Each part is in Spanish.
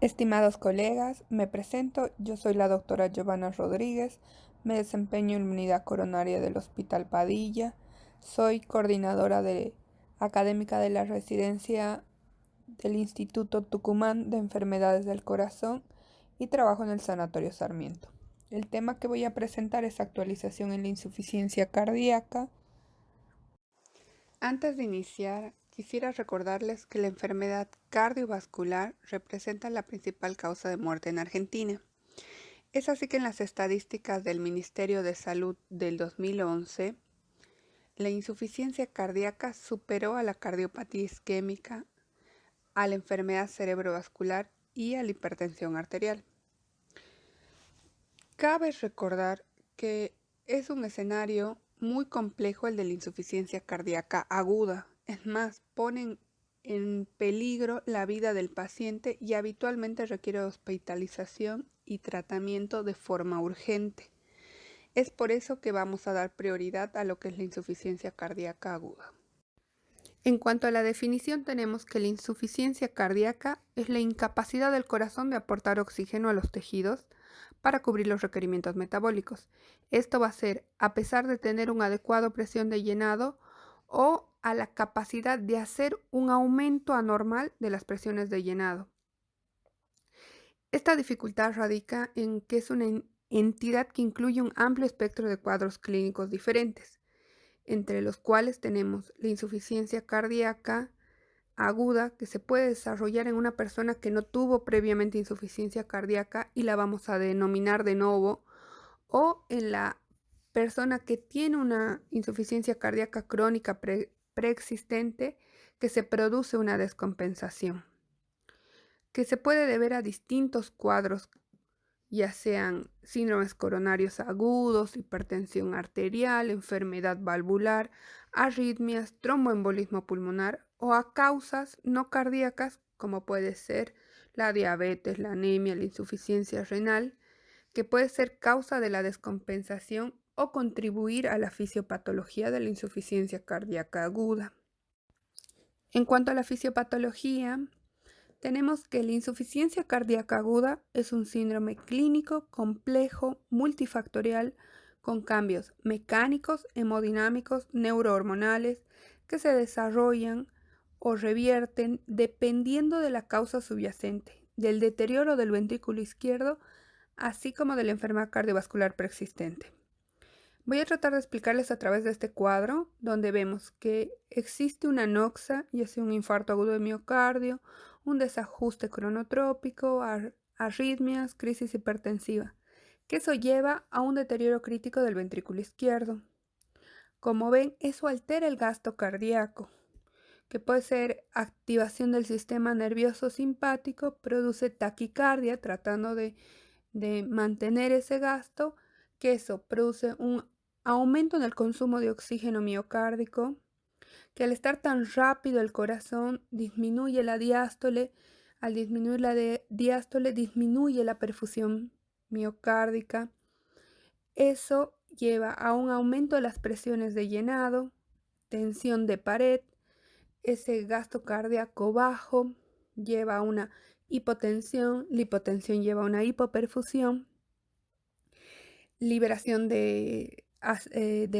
Estimados colegas, me presento, yo soy la doctora Giovanna Rodríguez, me desempeño en la unidad coronaria del Hospital Padilla, soy académica de la residencia del Instituto Tucumán de Enfermedades del Corazón y trabajo en el Sanatorio Sarmiento. El tema que voy a presentar es actualización en la insuficiencia cardíaca. Antes de iniciar, quisiera recordarles que la enfermedad cardiovascular representa la principal causa de muerte en Argentina. Es así que en las estadísticas del Ministerio de Salud del 2011, la insuficiencia cardíaca superó a la cardiopatía isquémica, a la enfermedad cerebrovascular y a la hipertensión arterial. Cabe recordar que es un escenario muy complejo el de la insuficiencia cardíaca aguda. Es más, ponen en peligro la vida del paciente y habitualmente requiere hospitalización y tratamiento de forma urgente. Es por eso que vamos a dar prioridad a lo que es la insuficiencia cardíaca aguda. En cuanto a la definición, tenemos que la insuficiencia cardíaca es la incapacidad del corazón de aportar oxígeno a los tejidos para cubrir los requerimientos metabólicos. Esto va a ser a pesar de tener una adecuada presión de llenado o a la capacidad de hacer un aumento anormal de las presiones de llenado. Esta dificultad radica en que es una entidad que incluye un amplio espectro de cuadros clínicos diferentes, entre los cuales tenemos la insuficiencia cardíaca aguda que se puede desarrollar en una persona que no tuvo previamente insuficiencia cardíaca y la vamos a denominar de nuevo, o en la persona que tiene una insuficiencia cardíaca crónica preexistente que se produce una descompensación, que se puede deber a distintos cuadros, ya sean síndromes coronarios agudos, hipertensión arterial, enfermedad valvular, arritmias, tromboembolismo pulmonar o a causas no cardíacas como puede ser la diabetes, la anemia, la insuficiencia renal, que puede ser causa de la descompensación o contribuir a la fisiopatología de la insuficiencia cardíaca aguda. En cuanto a la fisiopatología, tenemos que la insuficiencia cardíaca aguda es un síndrome clínico complejo, multifactorial, con cambios mecánicos, hemodinámicos, neurohormonales que se desarrollan o revierten dependiendo de la causa subyacente, del deterioro del ventrículo izquierdo, así como de la enfermedad cardiovascular preexistente. Voy a tratar de explicarles a través de este cuadro, donde vemos que existe una anoxia, ya sea un infarto agudo de miocardio, un desajuste cronotrópico, arritmias, crisis hipertensiva, que eso lleva a un deterioro crítico del ventrículo izquierdo. Como ven, eso altera el gasto cardíaco, que puede ser activación del sistema nervioso simpático, produce taquicardia tratando de mantener ese gasto, que eso produce un aumento en el consumo de oxígeno miocárdico, que al estar tan rápido el corazón disminuye la diástole, al disminuir la diástole disminuye la perfusión miocárdica. Eso lleva a un aumento de las presiones de llenado, tensión de pared, ese gasto cardíaco bajo lleva a una hipotensión, la hipotensión lleva a una hipoperfusión, liberación de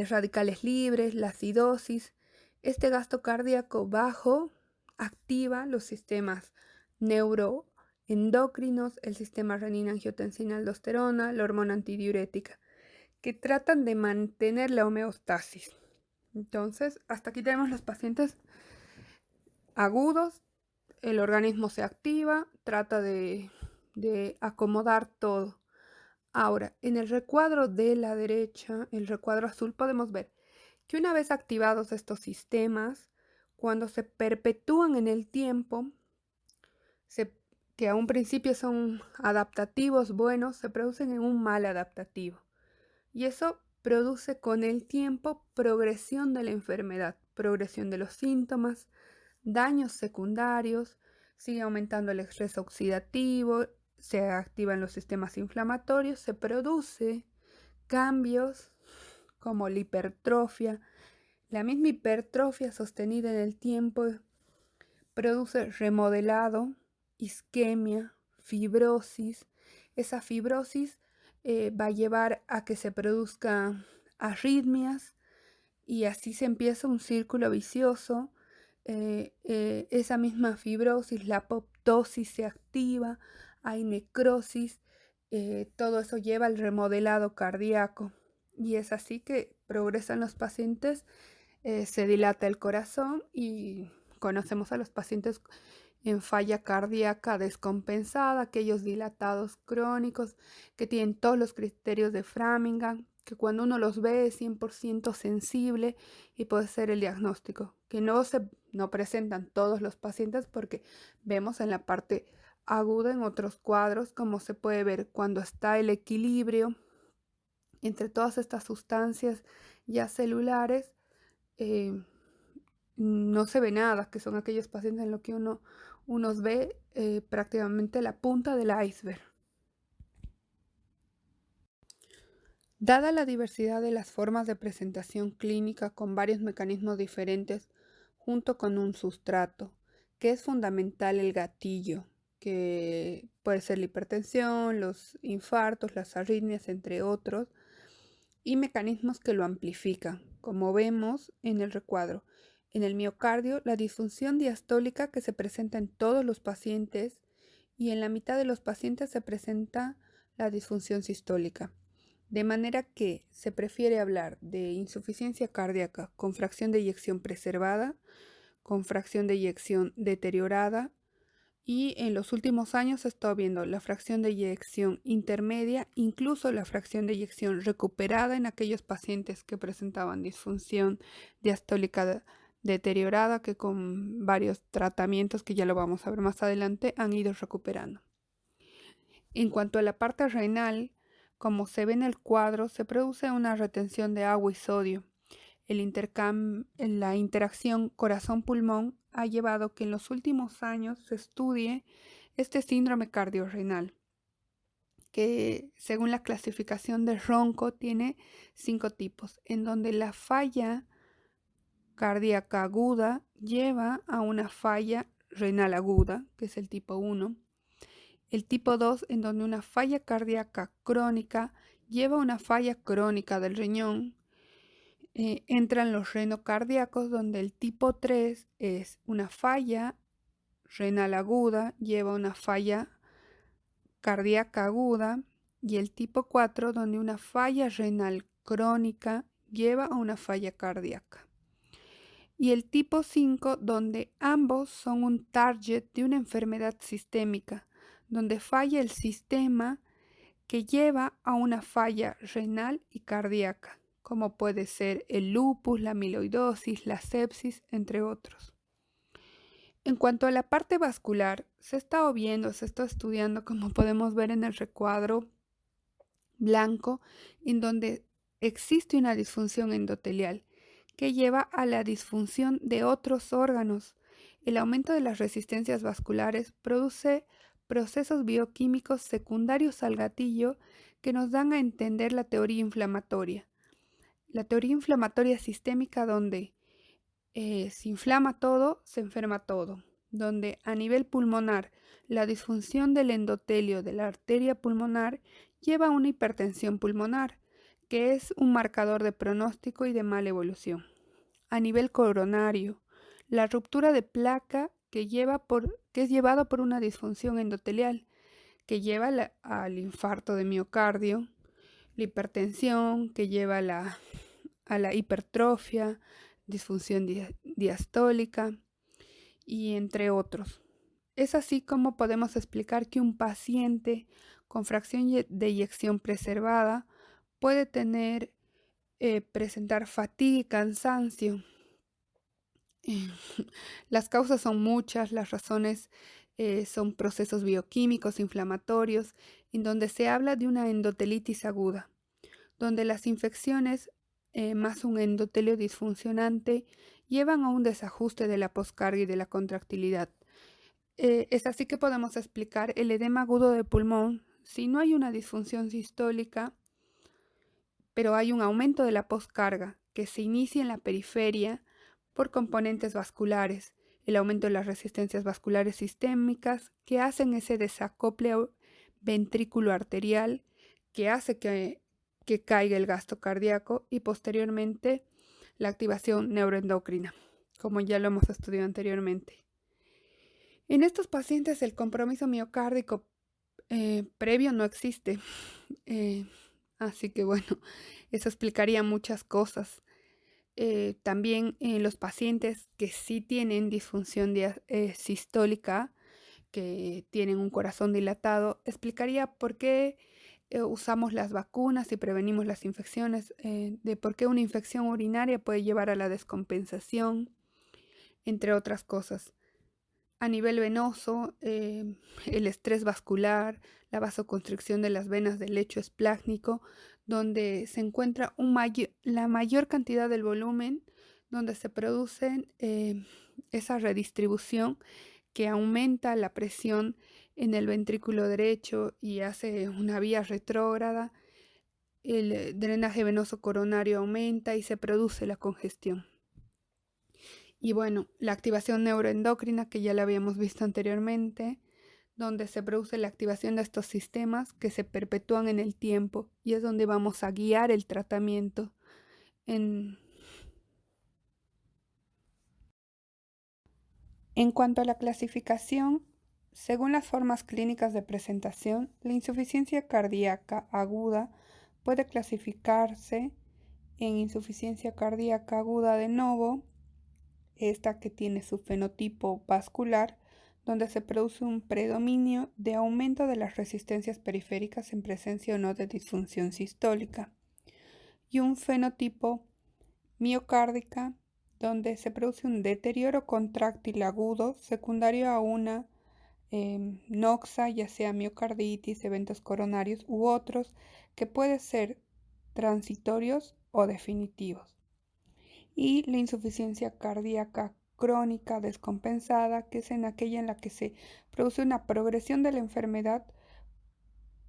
radicales libres, la acidosis. Este gasto cardíaco bajo activa los sistemas neuroendocrinos, el sistema renina-angiotensina-aldosterona, la hormona antidiurética, que tratan de mantener la homeostasis. Entonces, hasta aquí tenemos los pacientes agudos, el organismo se activa, trata de acomodar todo. Ahora, en el recuadro de la derecha, el recuadro azul, podemos ver que una vez activados estos sistemas, cuando se perpetúan en el tiempo, que a un principio son adaptativos buenos, se producen en un mal adaptativo. Y eso produce con el tiempo progresión de la enfermedad, progresión de los síntomas, daños secundarios, sigue aumentando el estrés oxidativo, se activan los sistemas inflamatorios, se produce cambios como la hipertrofia. La misma hipertrofia sostenida en el tiempo produce remodelado, isquemia, fibrosis. Esa fibrosis va a llevar a que se produzcan arritmias y así se empieza un círculo vicioso. Esa misma fibrosis, la apoptosis se activa, hay necrosis, todo eso lleva al remodelado cardíaco y es así que progresan los pacientes, se dilata el corazón y conocemos a los pacientes en falla cardíaca descompensada, aquellos dilatados crónicos que tienen todos los criterios de Framingham, que cuando uno los ve es 100% sensible y puede ser el diagnóstico, que no presentan todos los pacientes porque vemos en la parte aguda en otros cuadros como se puede ver cuando está el equilibrio entre todas estas sustancias ya celulares, no se ve nada, que son aquellos pacientes en los que uno ve prácticamente la punta del iceberg. Dada la diversidad de las formas de presentación clínica con varios mecanismos diferentes, junto con un sustrato, que es fundamental el gatillo, que puede ser la hipertensión, los infartos, las arritmias, entre otros, y mecanismos que lo amplifican, como vemos en el recuadro. En el miocardio, la disfunción diastólica que se presenta en todos los pacientes y en la mitad de los pacientes se presenta la disfunción sistólica. De manera que se prefiere hablar de insuficiencia cardíaca con fracción de eyección preservada, con fracción de eyección deteriorada, y en los últimos años se está viendo la fracción de eyección intermedia, incluso la fracción de eyección recuperada en aquellos pacientes que presentaban disfunción diastólica deteriorada, que con varios tratamientos que ya lo vamos a ver más adelante han ido recuperando. En cuanto a la parte renal, como se ve en el cuadro, se produce una retención de agua y sodio. La interacción corazón-pulmón ha llevado que en los últimos años se estudie este síndrome cardiorrenal, que según la clasificación de Ronco tiene 5 tipos, en donde la falla cardíaca aguda lleva a una falla renal aguda, que es el tipo 1. El tipo 2, en donde una falla cardíaca crónica lleva a una falla crónica del riñón. Entran los renocardíacos, donde el tipo 3 es una falla renal aguda, lleva a una falla cardíaca aguda, y el tipo 4, donde una falla renal crónica lleva a una falla cardíaca. Y el tipo 5, donde ambos son un target de una enfermedad sistémica, donde falla el sistema que lleva a una falla renal y cardíaca, como puede ser el lupus, la amiloidosis, la sepsis, entre otros. En cuanto a la parte vascular, se está estudiando, como podemos ver en el recuadro blanco, en donde existe una disfunción endotelial que lleva a la disfunción de otros órganos. El aumento de las resistencias vasculares produce procesos bioquímicos secundarios al gatillo que nos dan a entender la teoría inflamatoria. La teoría inflamatoria sistémica, donde se inflama todo, se enferma todo, donde a nivel pulmonar la disfunción del endotelio de la arteria pulmonar lleva a una hipertensión pulmonar, que es un marcador de pronóstico y de mala evolución. A nivel coronario, la ruptura de placa que es llevado por una disfunción endotelial, que lleva al infarto de miocardio, la hipertensión, que lleva a la hipertrofia, disfunción diastólica y entre otros. Es así como podemos explicar que un paciente con fracción de eyección preservada puede presentar fatiga y cansancio. Las causas son muchas, las razones son procesos bioquímicos inflamatorios, en donde se habla de una endotelitis aguda, donde las infecciones más un endotelio disfuncionante llevan a un desajuste de la poscarga y de la contractilidad. Es así que podemos explicar el edema agudo de pulmón si no hay una disfunción sistólica, pero hay un aumento de la poscarga que se inicia en la periferia por componentes vasculares. el aumento de las resistencias vasculares sistémicas, que hacen ese desacople ventrículo arterial, que hace que caiga el gasto cardíaco, y posteriormente la activación neuroendocrina, como ya lo hemos estudiado anteriormente. En estos pacientes el compromiso miocárdico previo no existe, así que bueno, eso explicaría muchas cosas. También en los pacientes que sí tienen disfunción sistólica, que tienen un corazón dilatado, explicaría por qué usamos las vacunas y prevenimos las infecciones, de por qué una infección urinaria puede llevar a la descompensación, entre otras cosas. A nivel venoso, el estrés vascular, la vasoconstricción de las venas del lecho esplácnico, donde se encuentra la mayor cantidad del volumen, donde se produce esa redistribución que aumenta la presión en el ventrículo derecho y hace una vía retrógrada. El drenaje venoso coronario aumenta y se produce la congestión. Y bueno, la activación neuroendocrina, que ya la habíamos visto anteriormente, donde se produce la activación de estos sistemas que se perpetúan en el tiempo, y es donde vamos a guiar el tratamiento. En cuanto a la clasificación, según las formas clínicas de presentación, la insuficiencia cardíaca aguda puede clasificarse en insuficiencia cardíaca aguda de novo, esta que tiene su fenotipo vascular, donde se produce un predominio de aumento de las resistencias periféricas en presencia o no de disfunción sistólica, y un fenotipo miocárdica, donde se produce un deterioro contráctil agudo secundario a una noxa, ya sea miocarditis, eventos coronarios u otros, que pueden ser transitorios o definitivos. Y la insuficiencia cardíaca crónica descompensada, que es en aquella en la que se produce una progresión de la enfermedad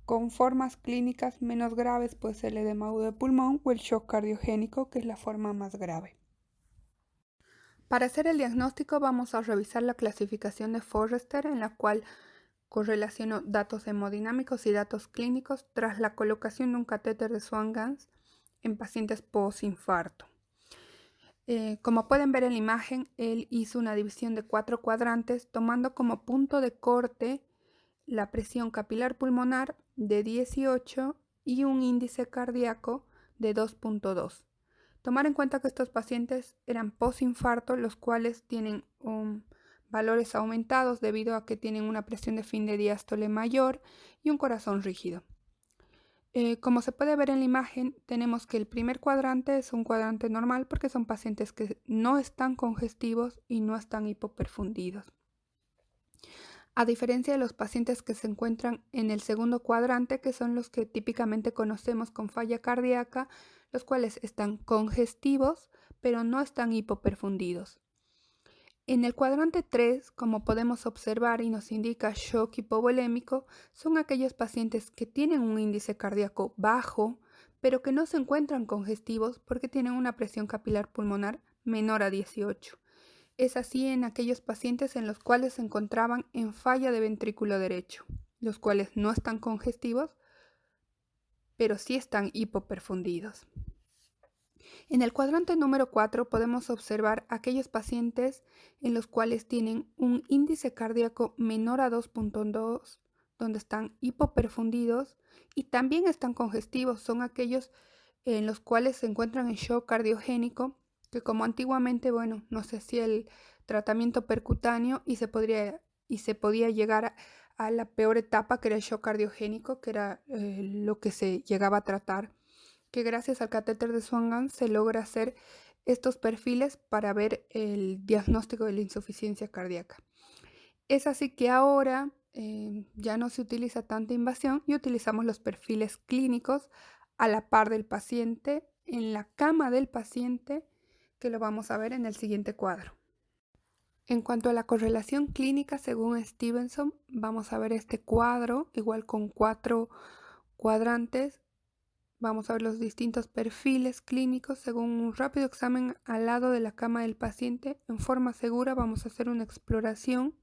con formas clínicas menos graves, puede ser el edema agudo de pulmón o el shock cardiogénico, que es la forma más grave. Para hacer el diagnóstico vamos a revisar la clasificación de Forrester, en la cual correlaciono datos hemodinámicos y datos clínicos tras la colocación de un catéter de Swan-Ganz en pacientes post-infarto. Como pueden ver en la imagen, él hizo una división de 4 cuadrantes, tomando como punto de corte la presión capilar pulmonar de 18 y un índice cardíaco de 2.2. Tomar en cuenta que estos pacientes eran post-infarto, los cuales tienen valores aumentados debido a que tienen una presión de fin de diástole mayor y un corazón rígido. Como se puede ver en la imagen, tenemos que el primer cuadrante es un cuadrante normal porque son pacientes que no están congestivos y no están hipoperfundidos. A diferencia de los pacientes que se encuentran en el segundo cuadrante, que son los que típicamente conocemos con falla cardíaca, los cuales están congestivos pero no están hipoperfundidos. En el cuadrante 3, como podemos observar y nos indica shock hipovolémico, son aquellos pacientes que tienen un índice cardíaco bajo, pero que no se encuentran congestivos porque tienen una presión capilar pulmonar menor a 18. Es así en aquellos pacientes en los cuales se encontraban en falla de ventrículo derecho, los cuales no están congestivos, pero sí están hipoperfundidos. En el cuadrante número 4 podemos observar aquellos pacientes en los cuales tienen un índice cardíaco menor a 2.2, donde están hipoperfundidos y también están congestivos. Son aquellos en los cuales se encuentran en shock cardiogénico, que como antiguamente, no se hacía el tratamiento percutáneo y se podía llegar a la peor etapa, que era el shock cardiogénico, que era lo que se llegaba a tratar, que gracias al catéter de Swan-Ganz se logra hacer estos perfiles para ver el diagnóstico de la insuficiencia cardíaca. Es así que ahora ya no se utiliza tanta invasión y utilizamos los perfiles clínicos a la par del paciente, en la cama del paciente, que lo vamos a ver en el siguiente cuadro. En cuanto a la correlación clínica según Stevenson, vamos a ver este cuadro igual con 4 cuadrantes, Vamos a ver los distintos perfiles clínicos según un rápido examen al lado de la cama del paciente. En forma segura vamos a hacer una exploración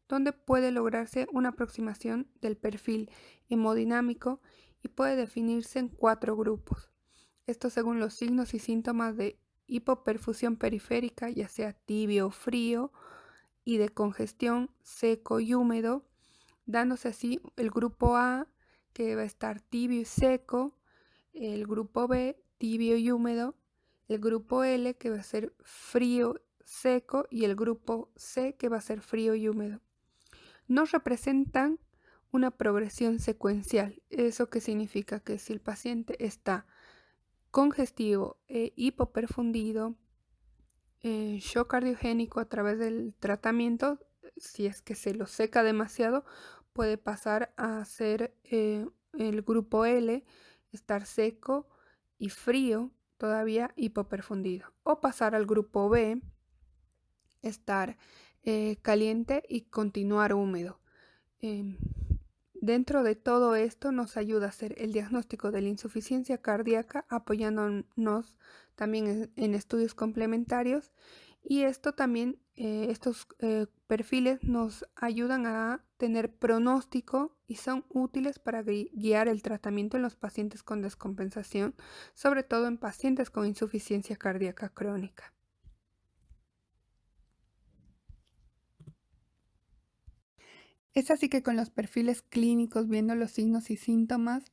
donde puede lograrse una aproximación del perfil hemodinámico y puede definirse en 4 grupos. Esto según los signos y síntomas de hipoperfusión periférica, ya sea tibio o frío, y de congestión seco y húmedo, dándose así el grupo A, que va a estar tibio y seco, el grupo B, tibio y húmedo, el grupo L, que va a ser frío, seco, y el grupo C, que va a ser frío y húmedo. Nos representan una progresión secuencial. ¿Eso qué significa? Que si el paciente está congestivo e hipoperfundido, shock cardiogénico a través del tratamiento, si es que se lo seca demasiado, puede pasar a ser el grupo L, estar seco y frío, todavía hipoperfundido. O pasar al grupo B, estar caliente y continuar húmedo. Dentro de todo esto nos ayuda a hacer el diagnóstico de la insuficiencia cardíaca apoyándonos también en estudios complementarios, y esto también, estos perfiles nos ayudan a tener pronóstico y son útiles para guiar el tratamiento en los pacientes con descompensación, sobre todo en pacientes con insuficiencia cardíaca crónica. Es así que con los perfiles clínicos, viendo los signos y síntomas,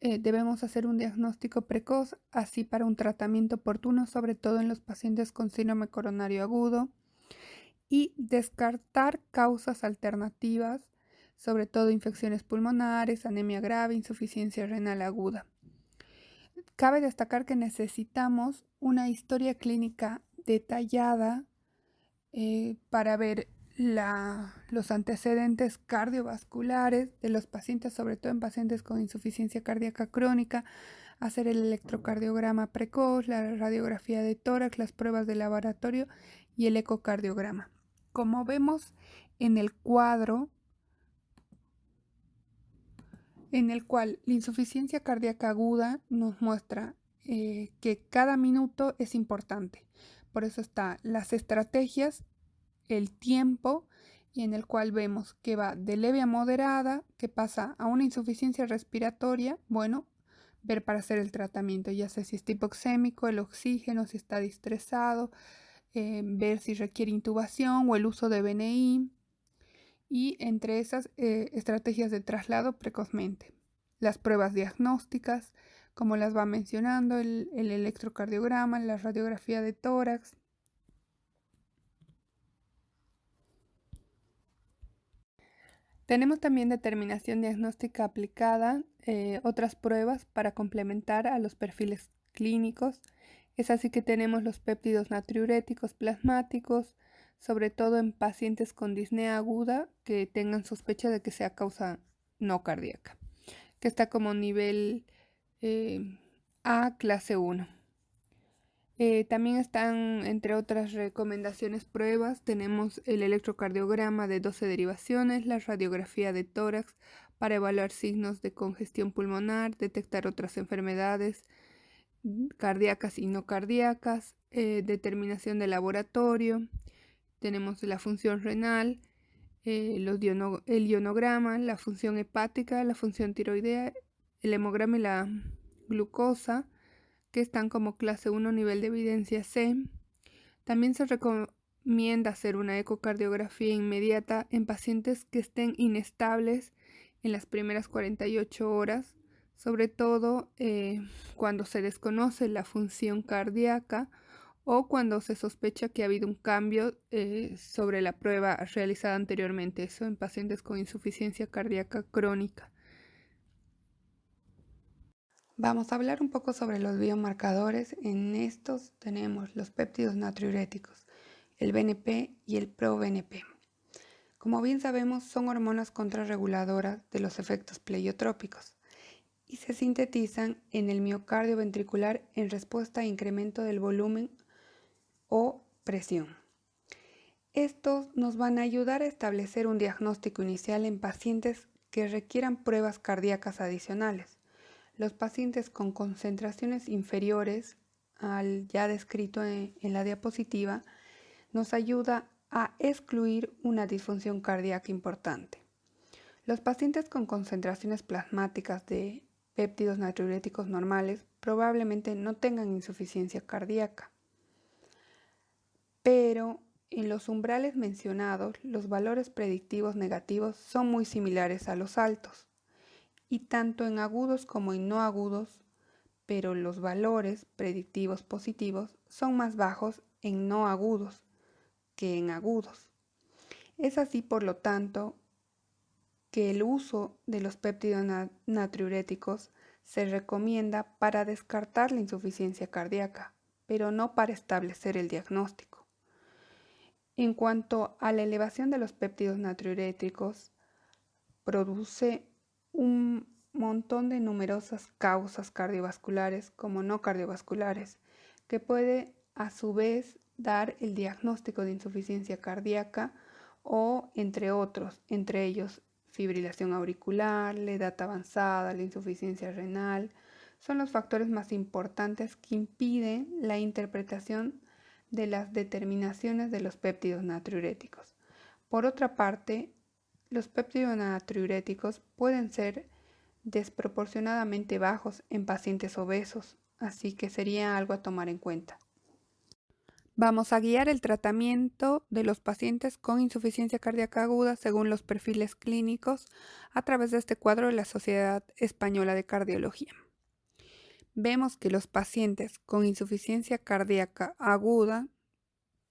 debemos hacer un diagnóstico precoz, así para un tratamiento oportuno, sobre todo en los pacientes con síndrome coronario agudo, y descartar causas alternativas, sobre todo infecciones pulmonares, anemia grave, insuficiencia renal aguda. Cabe destacar que necesitamos una historia clínica detallada para ver los antecedentes cardiovasculares de los pacientes, sobre todo en pacientes con insuficiencia cardíaca crónica, hacer el electrocardiograma precoz, la radiografía de tórax, las pruebas de laboratorio y el ecocardiograma. Como vemos en el cuadro, en el cual la insuficiencia cardíaca aguda nos muestra que cada minuto es importante. Por eso están las estrategias, el tiempo, y en el cual vemos que va de leve a moderada, que pasa a una insuficiencia respiratoria. Bueno, ver para hacer el tratamiento, ya sea si es hipoxémico, el oxígeno, si está distresado, ver si requiere intubación o el uso de BNI, y entre esas estrategias de traslado precozmente. Las pruebas diagnósticas, como las va mencionando, el electrocardiograma, la radiografía de tórax. Tenemos también determinación diagnóstica aplicada, otras pruebas para complementar a los perfiles clínicos. Es así que tenemos los péptidos natriuréticos plasmáticos, sobre todo en pacientes con disnea aguda que tengan sospecha de que sea causa no cardíaca, que está como nivel A, clase 1. También están, entre otras recomendaciones, pruebas. Tenemos el electrocardiograma de 12 derivaciones, la radiografía de tórax para evaluar signos de congestión pulmonar, detectar otras enfermedades cardíacas y no cardíacas, determinación de laboratorio. Tenemos la función renal, el ionograma, la función hepática, la función tiroidea, el hemograma y la glucosa, que están como clase 1 nivel de evidencia C. También se recomienda hacer una ecocardiografía inmediata en pacientes que estén inestables en las primeras 48 horas, sobre todo cuando se desconoce la función cardíaca o cuando se sospecha que ha habido un cambio sobre la prueba realizada anteriormente, eso en pacientes con insuficiencia cardíaca crónica. Vamos a hablar un poco sobre los biomarcadores. En estos tenemos los péptidos natriuréticos, el BNP y el proBNP. Como bien sabemos, son hormonas contrarreguladoras de los efectos pleiotrópicos y se sintetizan en el miocardio ventricular en respuesta a incremento del volumen o presión. Estos nos van a ayudar a establecer un diagnóstico inicial en pacientes que requieran pruebas cardíacas adicionales. Los pacientes con concentraciones inferiores al ya descrito en la diapositiva nos ayuda a excluir una disfunción cardíaca importante. Los pacientes con concentraciones plasmáticas de péptidos natriuréticos normales probablemente no tengan insuficiencia cardíaca, pero en los umbrales mencionados los valores predictivos negativos son muy similares a los altos, y tanto en agudos como en no agudos, pero los valores predictivos positivos son más bajos en no agudos que en agudos. Es así, por lo tanto, que el uso de los péptidos natriuréticos se recomienda para descartar la insuficiencia cardíaca, pero no para establecer el diagnóstico. En cuanto a la elevación de los péptidos natriuréticos, produce un montón de numerosas causas cardiovasculares como no cardiovasculares, que puede a su vez dar el diagnóstico de insuficiencia cardíaca o entre otros, entre ellos fibrilación auricular, la edad avanzada, la insuficiencia renal, son los factores más importantes que impiden la interpretación de las determinaciones de los péptidos natriuréticos. Por otra parte, los péptidos natriuréticos pueden ser desproporcionadamente bajos en pacientes obesos, así que sería algo a tomar en cuenta. Vamos a guiar el tratamiento de los pacientes con insuficiencia cardíaca aguda según los perfiles clínicos a través de este cuadro de la Sociedad Española de Cardiología. Vemos que los pacientes con insuficiencia cardíaca aguda,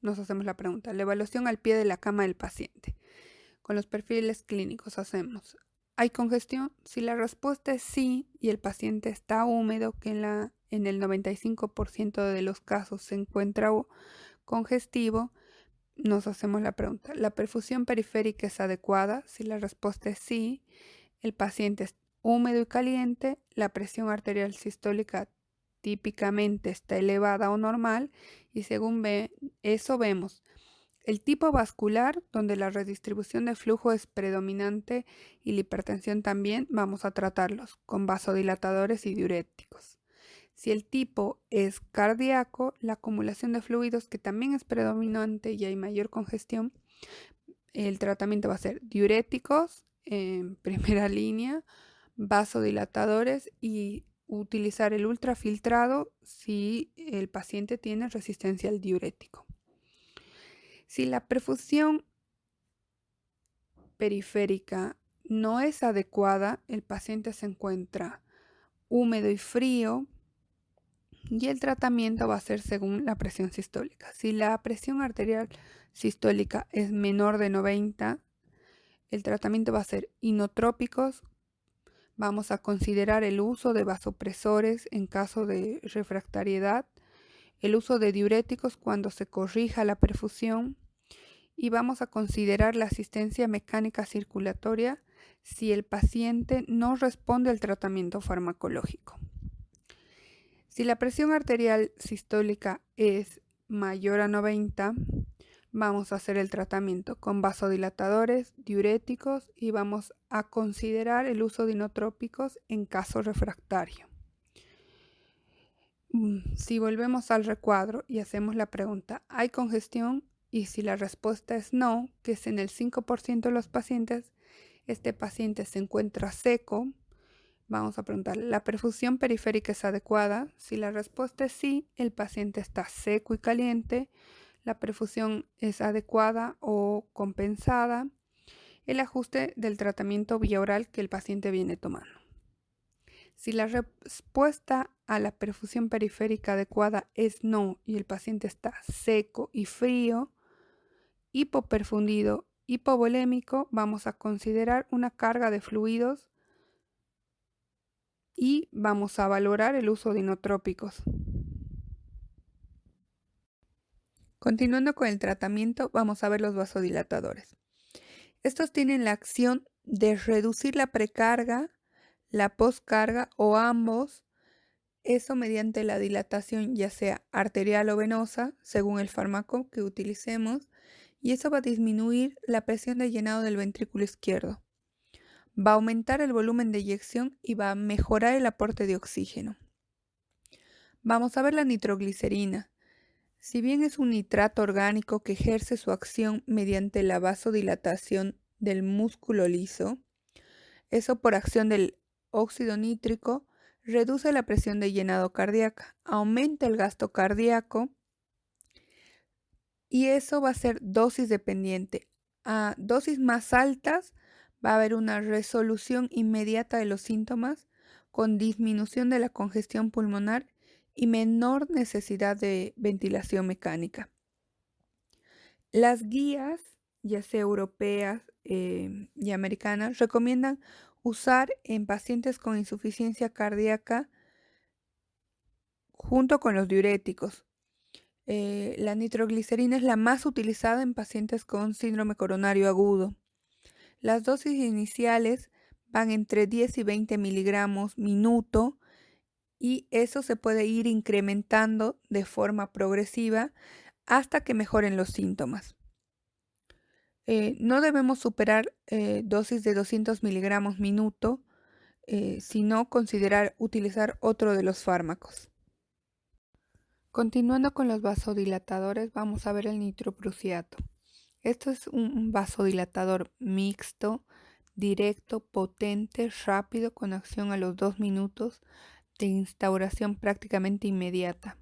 nos hacemos la pregunta, la evaluación al pie de la cama del paciente. Con los perfiles clínicos hacemos, ¿hay congestión? Si la respuesta es sí y el paciente está húmedo, que en el 95% de los casos se encuentra congestivo, nos hacemos la pregunta, ¿la perfusión periférica es adecuada? Si la respuesta es sí, el paciente es húmedo y caliente, la presión arterial sistólica típicamente está elevada o normal, y según eso vemos el tipo vascular, donde la redistribución de flujo es predominante y la hipertensión también, vamos a tratarlos con vasodilatadores y diuréticos. Si el tipo es cardíaco, la acumulación de fluidos, que también es predominante y hay mayor congestión, el tratamiento va a ser diuréticos en primera línea, vasodilatadores y utilizar el ultrafiltrado si el paciente tiene resistencia al diurético. Si la perfusión periférica no es adecuada, el paciente se encuentra húmedo y frío y el tratamiento va a ser según la presión sistólica. Si la presión arterial sistólica es menor de 90, el tratamiento va a ser inotrópicos. Vamos a considerar el uso de vasopresores en caso de refractariedad, el uso de diuréticos cuando se corrija la perfusión, y vamos a considerar la asistencia mecánica circulatoria si el paciente no responde al tratamiento farmacológico. Si la presión arterial sistólica es mayor a 90, vamos a hacer el tratamiento con vasodilatadores, diuréticos, y vamos a considerar el uso de inotrópicos en caso refractario. Si volvemos al recuadro y hacemos la pregunta, ¿hay congestión? Y si la respuesta es no, que es en el 5% de los pacientes, este paciente se encuentra seco, vamos a preguntar, ¿la perfusión periférica es adecuada? Si la respuesta es sí, el paciente está seco y caliente, la perfusión es adecuada o compensada, el ajuste del tratamiento vía oral que el paciente viene tomando. Si la respuesta a la perfusión periférica adecuada es no y el paciente está seco y frío, hipoperfundido, hipovolémico, vamos a considerar una carga de fluidos y vamos a valorar el uso de inotrópicos. Continuando con el tratamiento, vamos a ver los vasodilatadores. Estos tienen la acción de reducir la precarga, la poscarga o ambos, eso mediante la dilatación ya sea arterial o venosa, según el fármaco que utilicemos, y eso va a disminuir la presión de llenado del ventrículo izquierdo. va a aumentar el volumen de eyección y va a mejorar el aporte de oxígeno. Vamos a ver la nitroglicerina. Si bien es un nitrato orgánico que ejerce su acción mediante la vasodilatación del músculo liso, eso por acción del óxido nítrico reduce la presión de llenado cardíaca, aumenta el gasto cardíaco y eso va a ser dosis dependiente. A dosis más altas va a haber una resolución inmediata de los síntomas con disminución de la congestión pulmonar y menor necesidad de ventilación mecánica. Las guías, ya sea europeas y americanas, recomiendan usar en pacientes con insuficiencia cardíaca junto con los diuréticos. La nitroglicerina es la más utilizada en pacientes con síndrome coronario agudo. Las dosis iniciales van entre 10 y 20 miligramos minuto y eso se puede ir incrementando de forma progresiva hasta que mejoren los síntomas. No debemos superar dosis de 200 miligramos minuto, sino considerar utilizar otro de los fármacos. Continuando con los vasodilatadores, vamos a ver el nitroprusiato. Esto es un vasodilatador mixto, directo, potente, rápido, con acción a los 2 minutos, de instauración prácticamente inmediata.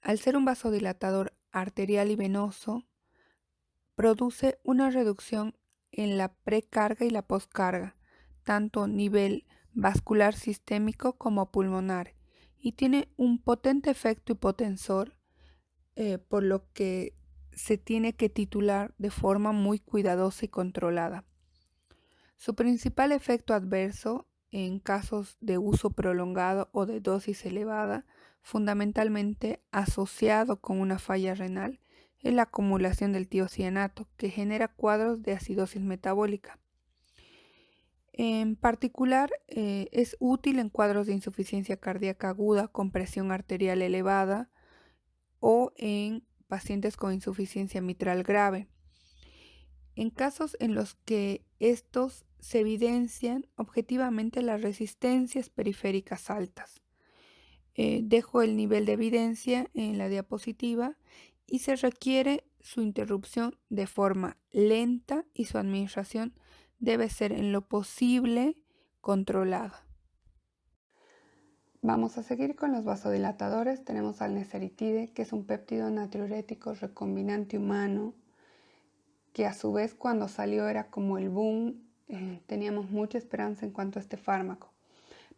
Al ser un vasodilatador arterial y venoso, produce una reducción en la precarga y la poscarga, tanto a nivel vascular sistémico como pulmonar, y tiene un potente efecto hipotensor, por lo que se tiene que titular de forma muy cuidadosa y controlada. Su principal efecto adverso en casos de uso prolongado o de dosis elevada, fundamentalmente asociado con una falla renal, es la acumulación del tiocianato, que genera cuadros de acidosis metabólica. En particular, es útil en cuadros de insuficiencia cardíaca aguda con presión arterial elevada o en pacientes con insuficiencia mitral grave. En casos en los que estos se evidencian objetivamente las resistencias periféricas altas. Dejo el nivel de evidencia en la diapositiva y se requiere su interrupción de forma lenta y su administración debe ser en lo posible controlada. Vamos a seguir con los vasodilatadores. Tenemos al neseritide, que es un péptido natriurético recombinante humano, que a su vez cuando salió era como el boom, teníamos mucha esperanza en cuanto a este fármaco.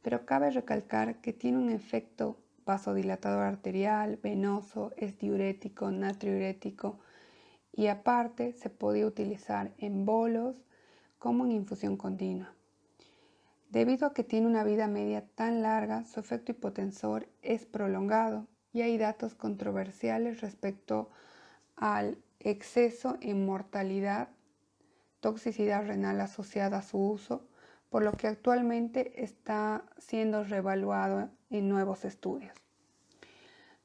Pero cabe recalcar que tiene un efecto vasodilatador arterial, venoso, es diurético, natriurético y aparte se podía utilizar en bolos como en infusión continua. Debido a que tiene una vida media tan larga, su efecto hipotensor es prolongado y hay datos controversiales respecto al exceso en mortalidad, toxicidad renal asociada a su uso, por lo que actualmente está siendo reevaluado en nuevos estudios.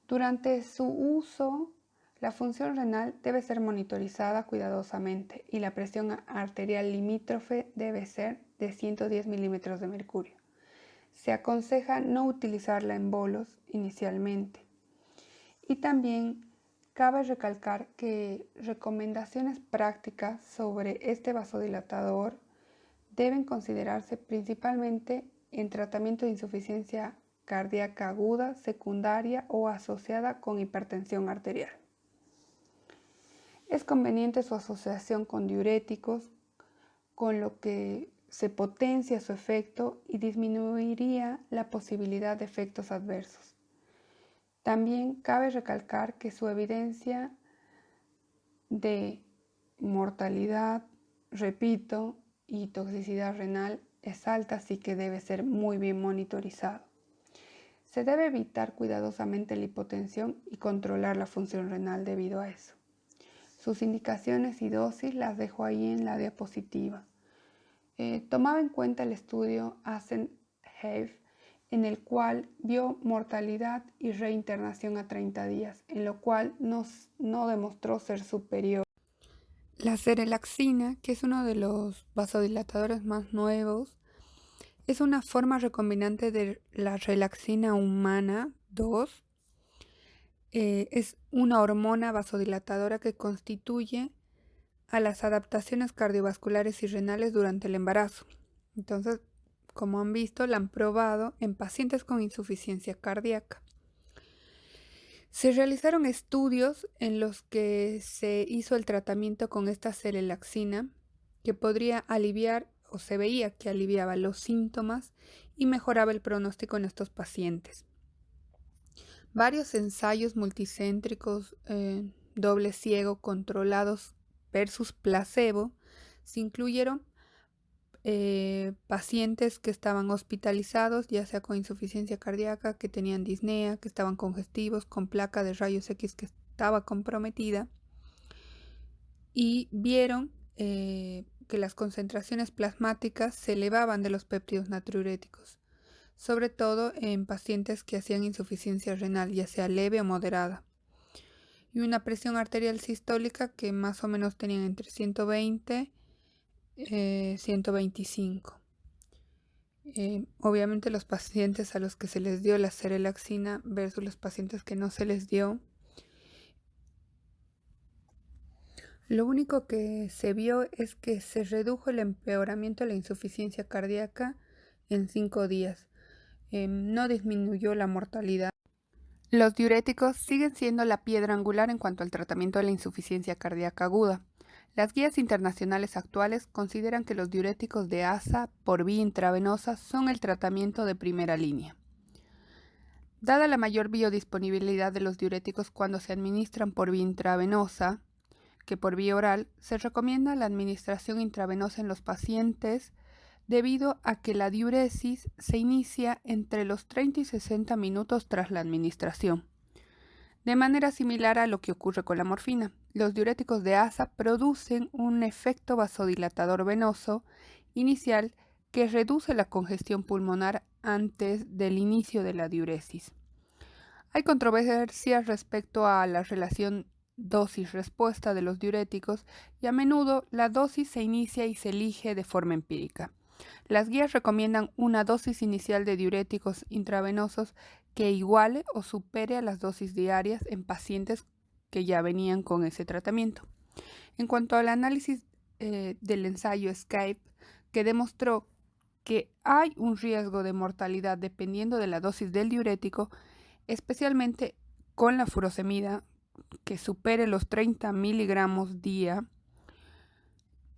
Durante su uso, la función renal debe ser monitorizada cuidadosamente y la presión arterial limítrofe debe ser de 110 milímetros de mercurio. Se aconseja no utilizarla en bolos inicialmente. Y también cabe recalcar que recomendaciones prácticas sobre este vasodilatador deben considerarse principalmente en tratamiento de insuficiencia cardíaca aguda, secundaria o asociada con hipertensión arterial. Es conveniente su asociación con diuréticos, con lo que se potencia su efecto y disminuiría la posibilidad de efectos adversos. También cabe recalcar que su evidencia de mortalidad, repito, y toxicidad renal es alta, así que debe ser muy bien monitorizado. Se debe evitar cuidadosamente la hipotensión y controlar la función renal debido a eso. Sus indicaciones y dosis las dejo ahí en la diapositiva. Tomaba en cuenta el estudio Asen-Have, en el cual vio mortalidad y reinternación a 30 días, en lo cual no demostró ser superior. La serelaxina, que es uno de los vasodilatadores más nuevos, es una forma recombinante de la relaxina humana 2. Es una hormona vasodilatadora que constituye a las adaptaciones cardiovasculares y renales durante el embarazo. Entonces, como han visto, la han probado en pacientes con insuficiencia cardíaca. Se realizaron estudios en los que se hizo el tratamiento con esta serelaxina, que podría aliviar, o se veía que aliviaba los síntomas y mejoraba el pronóstico en estos pacientes. Varios ensayos multicéntricos, doble ciego, controlados versus placebo, se incluyeron pacientes que estaban hospitalizados, ya sea con insuficiencia cardíaca, que tenían disnea, que estaban congestivos, con placa de rayos X que estaba comprometida, y vieron que las concentraciones plasmáticas se elevaban de los péptidos natriuréticos, sobre todo en pacientes que hacían insuficiencia renal, ya sea leve o moderada, y una presión arterial sistólica que más o menos tenían entre 120 y 125. Obviamente los pacientes a los que se les dio la serelaxina versus los pacientes que no se les dio, lo único que se vio es que se redujo el empeoramiento de la insuficiencia cardíaca en 5 días. No disminuyó la mortalidad. Los diuréticos siguen siendo la piedra angular en cuanto al tratamiento de la insuficiencia cardíaca aguda. Las guías internacionales actuales consideran que los diuréticos de ASA por vía intravenosa son el tratamiento de primera línea. Dada la mayor biodisponibilidad de los diuréticos cuando se administran por vía intravenosa que por vía oral, se recomienda la administración intravenosa en los pacientes debido a que la diuresis se inicia entre los 30 y 60 minutos tras la administración. De manera similar a lo que ocurre con la morfina, los diuréticos de ASA producen un efecto vasodilatador venoso inicial que reduce la congestión pulmonar antes del inicio de la diuresis. Hay controversias respecto a la relación dosis-respuesta de los diuréticos y a menudo la dosis se inicia y se elige de forma empírica. Las guías recomiendan una dosis inicial de diuréticos intravenosos que iguale o supere a las dosis diarias en pacientes que ya venían con ese tratamiento. En cuanto al análisis del ensayo SCAPE, que demostró que hay un riesgo de mortalidad dependiendo de la dosis del diurético, especialmente con la furosemida, que supere los 30 miligramos día.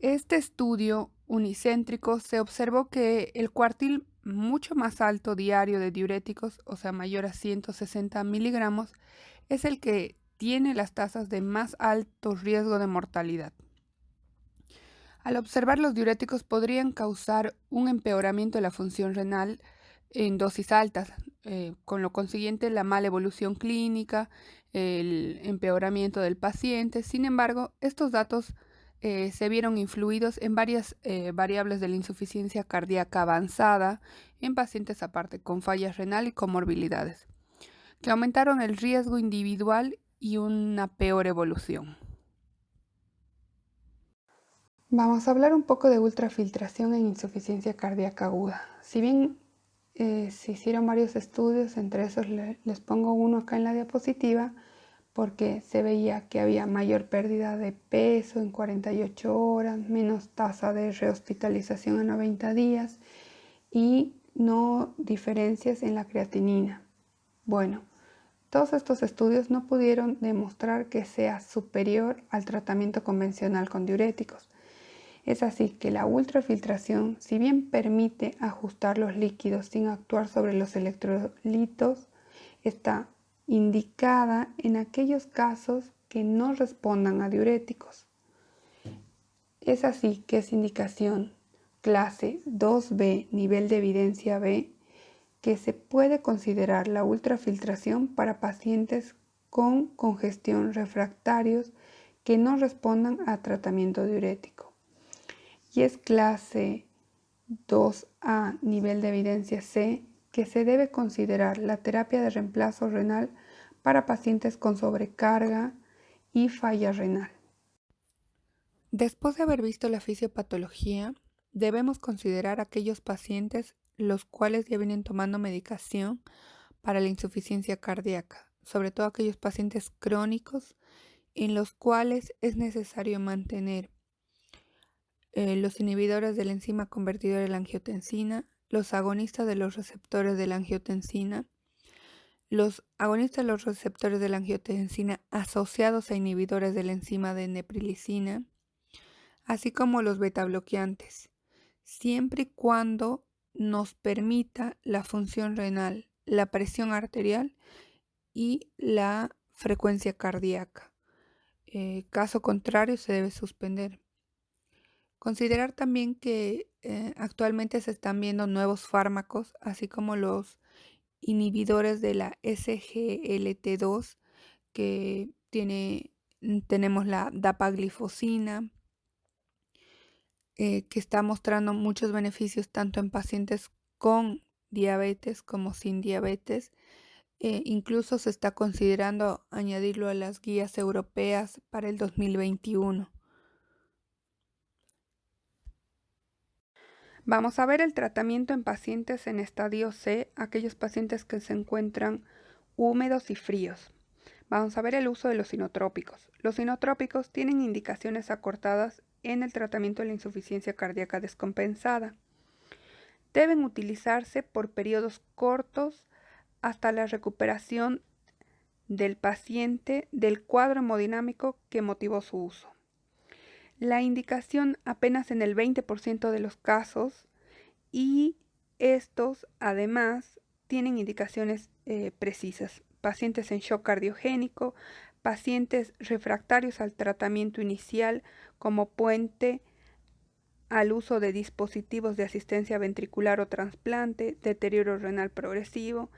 Este estudio unicéntrico se observó que el cuartil mucho más alto diario de diuréticos, o sea mayor a 160 miligramos, es el que tiene las tasas de más alto riesgo de mortalidad. Al observar los diuréticos podrían causar un empeoramiento de la función renal en dosis altas, con lo consiguiente la mala evolución clínica, el empeoramiento del paciente. Sin embargo, estos datos se vieron influidos en varias variables de la insuficiencia cardíaca avanzada en pacientes aparte con falla renal y comorbilidades, que aumentaron el riesgo individual y una peor evolución. Vamos a hablar un poco de ultrafiltración en insuficiencia cardíaca aguda. Si bien se hicieron varios estudios, entre esos les pongo uno acá en la diapositiva, porque se veía que había mayor pérdida de peso en 48 horas, menos tasa de rehospitalización a 90 días y no diferencias en la creatinina. Bueno, todos estos estudios no pudieron demostrar que sea superior al tratamiento convencional con diuréticos. Es así que la ultrafiltración, si bien permite ajustar los líquidos sin actuar sobre los electrolitos, está indicada en aquellos casos que no respondan a diuréticos. Es así que es indicación clase 2B, nivel de evidencia B, que se puede considerar la ultrafiltración para pacientes con congestión refractarios que no respondan a tratamiento diurético. Y es clase 2A, nivel de evidencia C, que se debe considerar la terapia de reemplazo renal para pacientes con sobrecarga y falla renal. Después de haber visto la fisiopatología, debemos considerar aquellos pacientes los cuales ya vienen tomando medicación para la insuficiencia cardíaca, sobre todo aquellos pacientes crónicos en los cuales es necesario mantener los inhibidores de la enzima convertidora de la angiotensina, los agonistas de los receptores de la angiotensina, los agonistas de los receptores de la angiotensina asociados a inhibidores de la enzima de neprilicina, así como los betabloqueantes, siempre y cuando nos permita la función renal, la presión arterial y la frecuencia cardíaca. Caso contrario, se debe suspender. Considerar también que actualmente se están viendo nuevos fármacos, así como los inhibidores de la SGLT2, que tenemos la dapaglifosina, que está mostrando muchos beneficios tanto en pacientes con diabetes como sin diabetes. Incluso se está considerando añadirlo a las guías europeas para el 2021. Vamos a ver el tratamiento en pacientes en estadio C, aquellos pacientes que se encuentran húmedos y fríos. Vamos a ver el uso de los inotrópicos. Los inotrópicos tienen indicaciones acortadas en el tratamiento de la insuficiencia cardíaca descompensada. Deben utilizarse por periodos cortos hasta la recuperación del paciente del cuadro hemodinámico que motivó su uso. La indicación apenas en el 20% de los casos, y estos además tienen indicaciones precisas. Pacientes en shock cardiogénico, pacientes refractarios al tratamiento inicial como puente al uso de dispositivos de asistencia ventricular o trasplante, deterioro renal progresivo,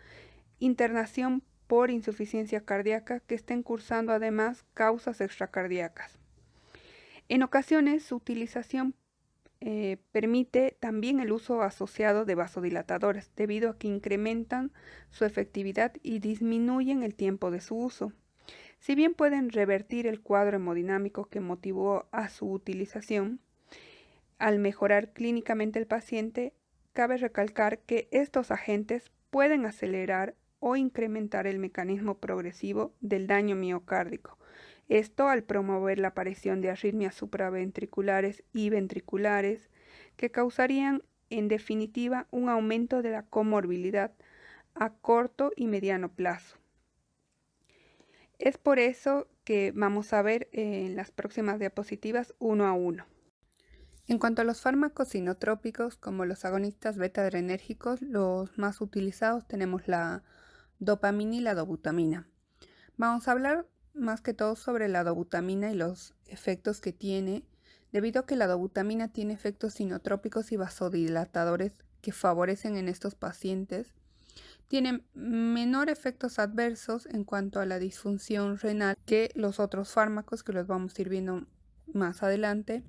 internación por insuficiencia cardíaca que estén cursando además causas extracardíacas. En ocasiones su utilización permite también el uso asociado de vasodilatadores, debido a que incrementan su efectividad y disminuyen el tiempo de su uso. Si bien pueden revertir el cuadro hemodinámico que motivó a su utilización, al mejorar clínicamente el paciente, cabe recalcar que estos agentes pueden acelerar o incrementar el mecanismo progresivo del daño miocárdico. Esto al promover la aparición de arritmias supraventriculares y ventriculares que causarían en definitiva un aumento de la comorbilidad a corto y mediano plazo. Es por eso que vamos a ver en las próximas diapositivas uno a uno. En cuanto a los fármacos inotrópicos, como los agonistas beta-adrenérgicos, los más utilizados tenemos la dopamina y la dobutamina. Vamos a hablar más que todo sobre la dobutamina y los efectos que tiene, debido a que la dobutamina tiene efectos inotrópicos y vasodilatadores que favorecen en estos pacientes. Tiene menor efectos adversos en cuanto a la disfunción renal que los otros fármacos, que los vamos a ir viendo más adelante.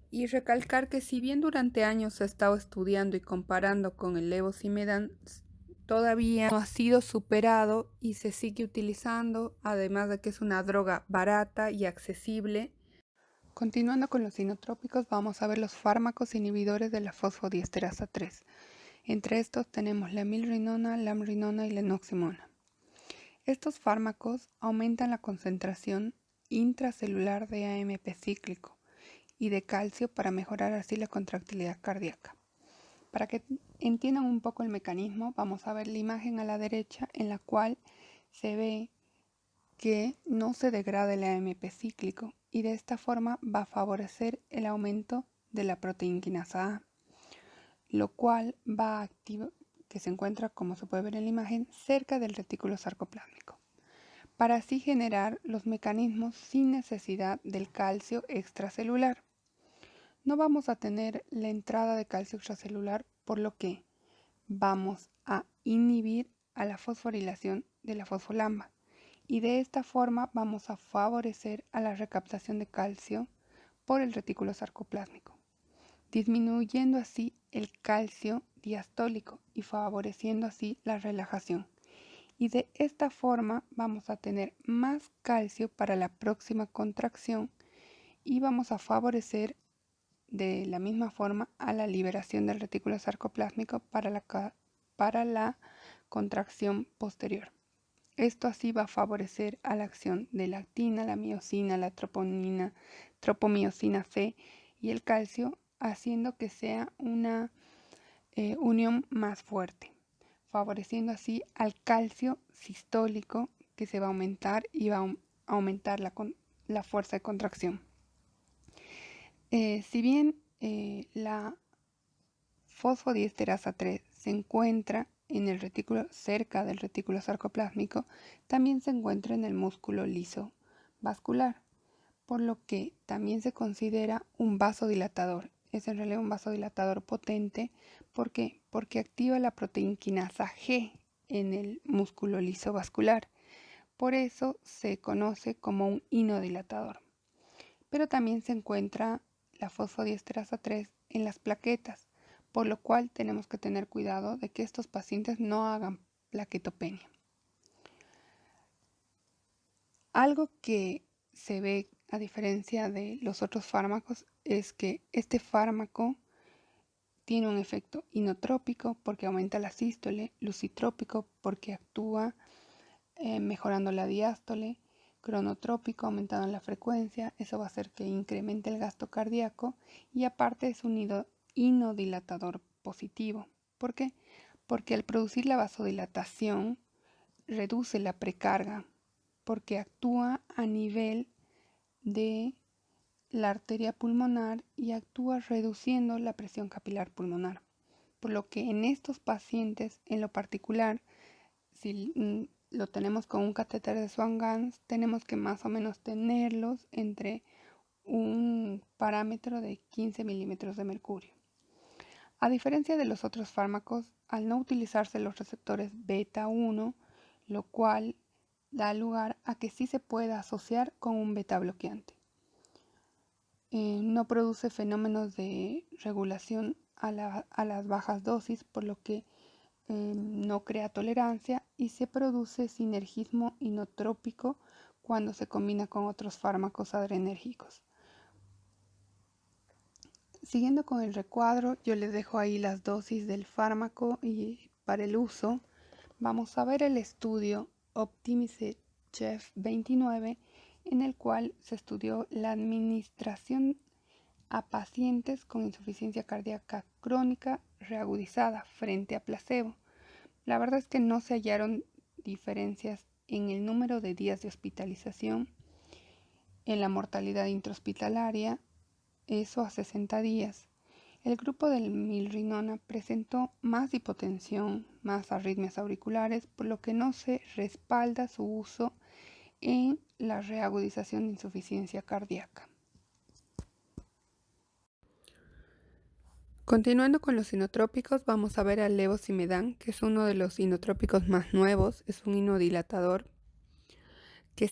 Y recalcar que si bien durante años se ha estado estudiando y comparando con el levosimendan, todavía no ha sido superado y se sigue utilizando, además de que es una droga barata y accesible. Continuando con los inotrópicos, vamos a ver los fármacos inhibidores de la fosfodiesterasa 3. Entre estos tenemos la milrinona, la amrinona y la enoximona. Estos fármacos aumentan la concentración intracelular de AMP cíclico y de calcio para mejorar así la contractilidad cardíaca. Para que entiendan un poco el mecanismo, vamos a ver la imagen a la derecha en la cual se ve que no se degrada el AMP cíclico y de esta forma va a favorecer el aumento de la proteína quinasa A, lo cual va a activar, que se encuentra, como se puede ver en la imagen, cerca del retículo sarcoplásmico, para así generar los mecanismos sin necesidad del calcio extracelular. No vamos a tener la entrada de calcio extracelular, por lo que vamos a inhibir a la fosforilación de la fosfolamba y de esta forma vamos a favorecer a la recaptación de calcio por el retículo sarcoplásmico, disminuyendo así el calcio diastólico y favoreciendo así la relajación. Y de esta forma vamos a tener más calcio para la próxima contracción y vamos a favorecer de la misma forma a la liberación del retículo sarcoplásmico para la contracción posterior. Esto así va a favorecer a la acción de la actina, la miosina, la troponina, tropomiosina C y el calcio, haciendo que sea una unión más fuerte, favoreciendo así al calcio sistólico que se va a aumentar y va a aumentar la fuerza de contracción. Si bien la fosfodiesterasa 3 se encuentra en el retículo, cerca del retículo sarcoplásmico, también se encuentra en el músculo liso vascular, por lo que también se considera un vasodilatador. Es en realidad un vasodilatador potente. ¿Por qué? Porque activa la proteinquinasa G en el músculo liso vascular. Por eso se conoce como un inodilatador. Pero también se encuentra la fosfodiesterasa 3 en las plaquetas, por lo cual tenemos que tener cuidado de que estos pacientes no hagan plaquetopenia. Algo que se ve a diferencia de los otros fármacos es que este fármaco tiene un efecto inotrópico porque aumenta la sístole, lucitrópico porque actúa mejorando la diástole, cronotrópico aumentando la frecuencia, eso va a hacer que incremente el gasto cardíaco y aparte es un inodilatador positivo. ¿Por qué? Porque al producir la vasodilatación reduce la precarga porque actúa a nivel de la arteria pulmonar y actúa reduciendo la presión capilar pulmonar. Por lo que en estos pacientes, en lo particular, si lo tenemos con un catéter de Swan-Ganz, tenemos que más o menos tenerlos entre un parámetro de 15 milímetros de mercurio. A diferencia de los otros fármacos, al no utilizarse los receptores beta 1, lo cual da lugar a que sí se pueda asociar con un beta bloqueante. No produce fenómenos de regulación a las bajas dosis, por lo que no crea tolerancia y se produce sinergismo inotrópico cuando se combina con otros fármacos adrenérgicos. Siguiendo con el recuadro, yo les dejo ahí las dosis del fármaco y para el uso vamos a ver el estudio Optimize-CHEF 29 en el cual se estudió la administración a pacientes con insuficiencia cardíaca crónica reagudizada frente a placebo. La verdad es que no se hallaron diferencias en el número de días de hospitalización, en la mortalidad intrahospitalaria, eso a 60 días. El grupo del milrinona presentó más hipotensión, más arritmias auriculares, por lo que no se respalda su uso en la reagudización de insuficiencia cardíaca. Continuando con los inotrópicos, vamos a ver al levosimedan, que es uno de los inotrópicos más nuevos, es un inodilatador, que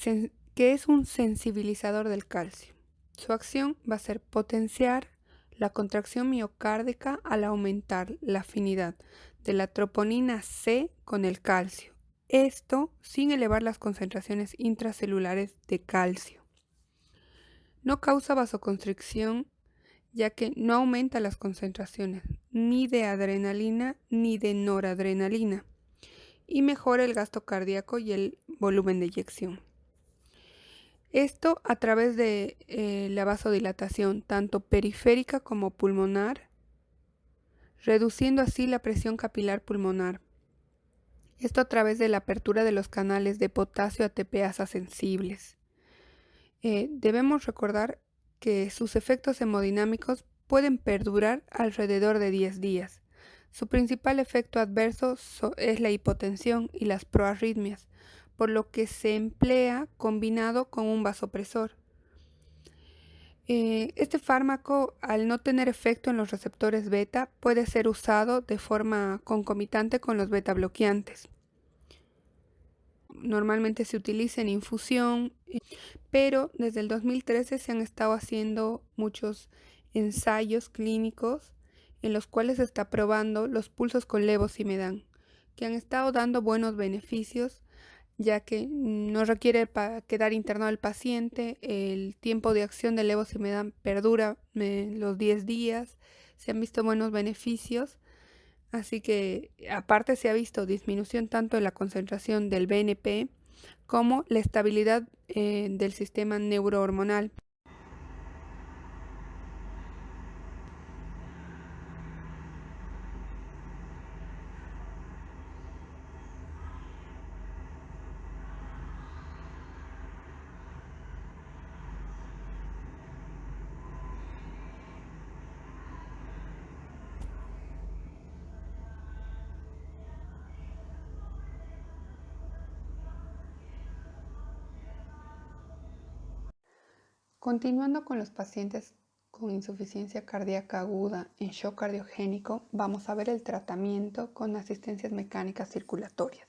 es un sensibilizador del calcio. Su acción va a ser potenciar la contracción miocárdica al aumentar la afinidad de la troponina C con el calcio. Esto sin elevar las concentraciones intracelulares de calcio. No causa vasoconstricción, ya que no aumenta las concentraciones ni de adrenalina ni de noradrenalina y mejora el gasto cardíaco y el volumen de eyección. Esto a través de la vasodilatación tanto periférica como pulmonar, reduciendo así la presión capilar pulmonar. Esto a través de la apertura de los canales de potasio ATPasa sensibles. Debemos recordar que sus efectos hemodinámicos pueden perdurar alrededor de 10 días. Su principal efecto adverso es la hipotensión y las proarritmias, por lo que se emplea combinado con un vasopresor. Este fármaco, al no tener efecto en los receptores beta, puede ser usado de forma concomitante con los beta bloqueantes. Normalmente se utiliza en infusión, pero desde el 2013 se han estado haciendo muchos ensayos clínicos en los cuales se está probando los pulsos con levosimedan, que han estado dando buenos beneficios ya que no requiere quedar internado el paciente, el tiempo de acción del levosimendan perdura los 10 días, se han visto buenos beneficios, así que aparte se ha visto disminución tanto en la concentración del BNP como la estabilidad del sistema neurohormonal. Continuando con los pacientes con insuficiencia cardíaca aguda en shock cardiogénico, vamos a ver el tratamiento con asistencias mecánicas circulatorias.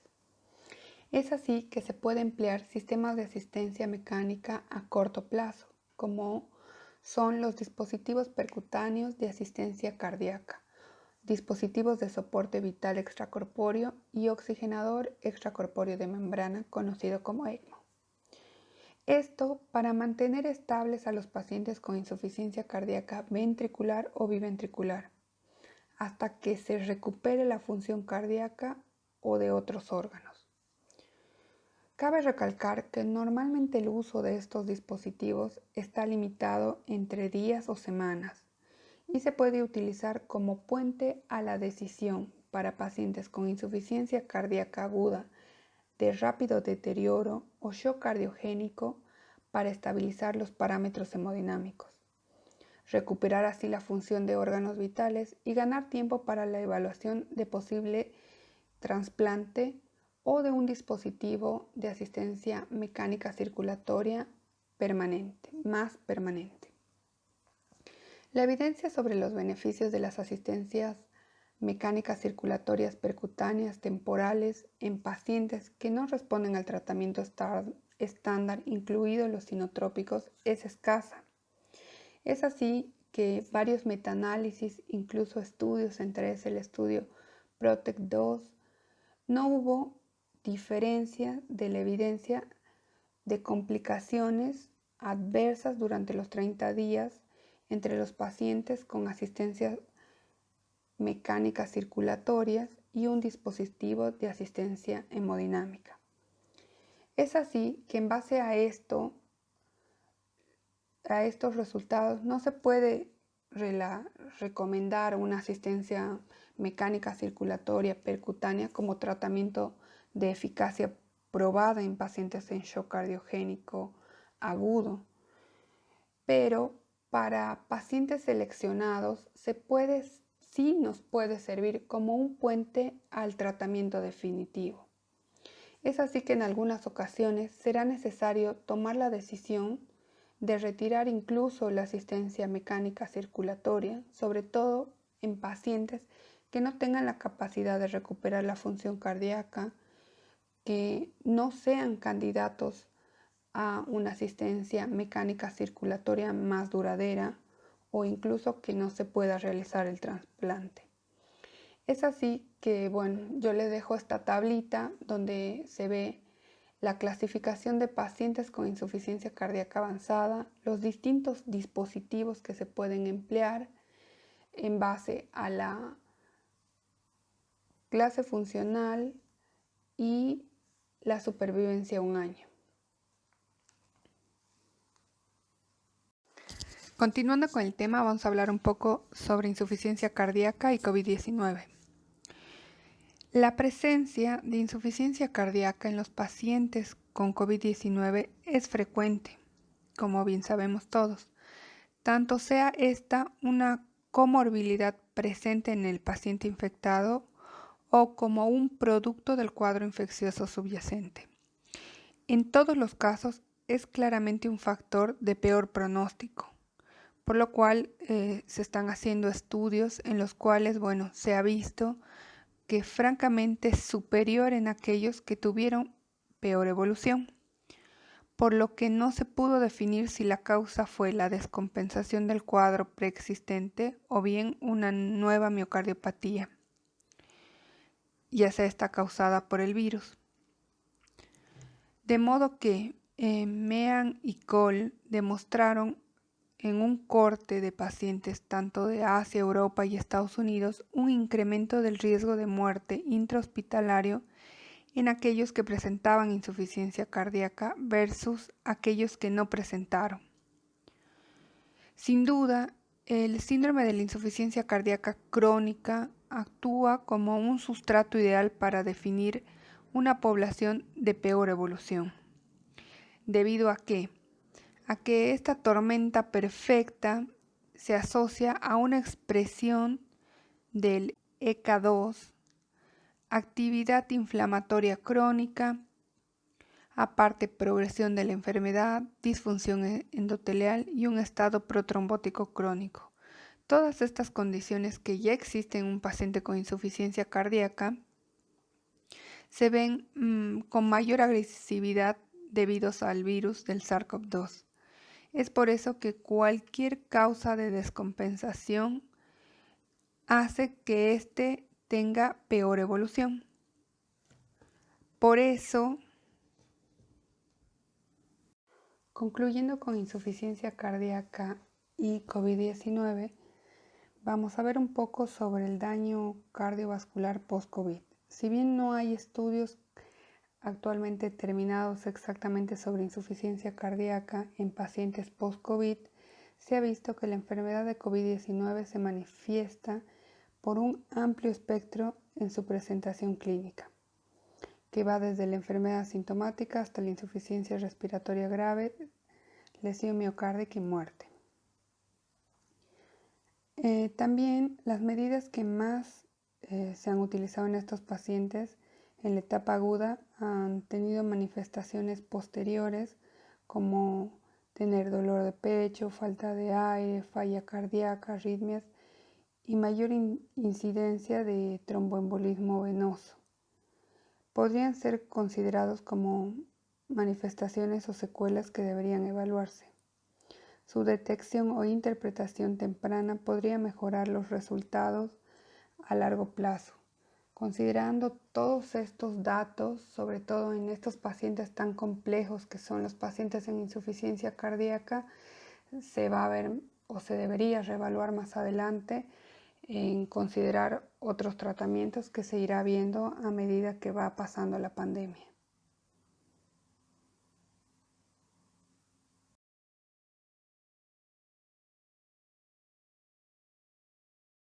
Es así que se puede emplear sistemas de asistencia mecánica a corto plazo, como son los dispositivos percutáneos de asistencia cardíaca, dispositivos de soporte vital extracorpóreo y oxigenador extracorpóreo de membrana, conocido como ECMO. Esto para mantener estables a los pacientes con insuficiencia cardíaca ventricular o biventricular, hasta que se recupere la función cardíaca o de otros órganos. Cabe recalcar que normalmente el uso de estos dispositivos está limitado entre días o semanas y se puede utilizar como puente a la decisión para pacientes con insuficiencia cardíaca aguda de rápido deterioro o shock cardiogénico para estabilizar los parámetros hemodinámicos, recuperar así la función de órganos vitales y ganar tiempo para la evaluación de posible trasplante o de un dispositivo de asistencia mecánica circulatoria más permanente. La evidencia sobre los beneficios de las asistencias mecánicas circulatorias percutáneas temporales en pacientes que no responden al tratamiento estándar, incluidos los sinotrópicos, es escasa. Es así que varios metaanálisis, incluso estudios, entre ellos el estudio PROTECT 2, no hubo diferencia de la evidencia de complicaciones adversas durante los 30 días entre los pacientes con asistencias mecánicas circulatorias y un dispositivo de asistencia hemodinámica. Es así que en base a estos resultados no se puede recomendar una asistencia mecánica circulatoria percutánea como tratamiento de eficacia probada en pacientes en shock cardiogénico agudo, pero para pacientes seleccionados sí nos puede servir como un puente al tratamiento definitivo. Es así que en algunas ocasiones será necesario tomar la decisión de retirar incluso la asistencia mecánica circulatoria, sobre todo en pacientes que no tengan la capacidad de recuperar la función cardíaca, que no sean candidatos a una asistencia mecánica circulatoria más duradera o incluso que no se pueda realizar el trasplante. Es así que, yo les dejo esta tablita donde se ve la clasificación de pacientes con insuficiencia cardíaca avanzada, los distintos dispositivos que se pueden emplear en base a la clase funcional y la supervivencia a un año. Continuando con el tema, vamos a hablar un poco sobre insuficiencia cardíaca y COVID-19. La presencia de insuficiencia cardíaca en los pacientes con COVID-19 es frecuente, como bien sabemos todos, tanto sea esta una comorbilidad presente en el paciente infectado o como un producto del cuadro infeccioso subyacente. En todos los casos es claramente un factor de peor pronóstico, por lo cual se están haciendo estudios en los cuales, se ha visto que francamente es superior en aquellos que tuvieron peor evolución, por lo que no se pudo definir si la causa fue la descompensación del cuadro preexistente o bien una nueva miocardiopatía, ya sea esta causada por el virus. De modo que Meehan y Cole demostraron en un corte de pacientes tanto de Asia, Europa y Estados Unidos un incremento del riesgo de muerte intrahospitalario en aquellos que presentaban insuficiencia cardíaca versus aquellos que no presentaron. Sin duda, el síndrome de la insuficiencia cardíaca crónica actúa como un sustrato ideal para definir una población de peor evolución. ¿Debido a qué? A que esta tormenta perfecta se asocia a una expresión del ECA2, actividad inflamatoria crónica, aparte progresión de la enfermedad, disfunción endotelial y un estado protrombótico crónico. Todas estas condiciones que ya existen en un paciente con insuficiencia cardíaca se ven con mayor agresividad debido al virus del SARS-CoV-2. Es por eso que cualquier causa de descompensación hace que éste tenga peor evolución. Por eso, concluyendo con insuficiencia cardíaca y COVID-19, vamos a ver un poco sobre el daño cardiovascular post-COVID. Si bien no hay estudios actualmente terminados exactamente sobre insuficiencia cardíaca en pacientes post-COVID, se ha visto que la enfermedad de COVID-19 se manifiesta por un amplio espectro en su presentación clínica, que va desde la enfermedad asintomática hasta la insuficiencia respiratoria grave, lesión miocárdica y muerte. También las medidas que más se han utilizado en estos pacientes en la etapa aguda han tenido manifestaciones posteriores como tener dolor de pecho, falta de aire, falla cardíaca, arritmias y mayor incidencia de tromboembolismo venoso. Podrían ser considerados como manifestaciones o secuelas que deberían evaluarse. Su detección o interpretación temprana podría mejorar los resultados a largo plazo. Considerando todos estos datos, sobre todo en estos pacientes tan complejos que son los pacientes en insuficiencia cardíaca, se va a ver o se debería reevaluar más adelante en considerar otros tratamientos que se irá viendo a medida que va pasando la pandemia.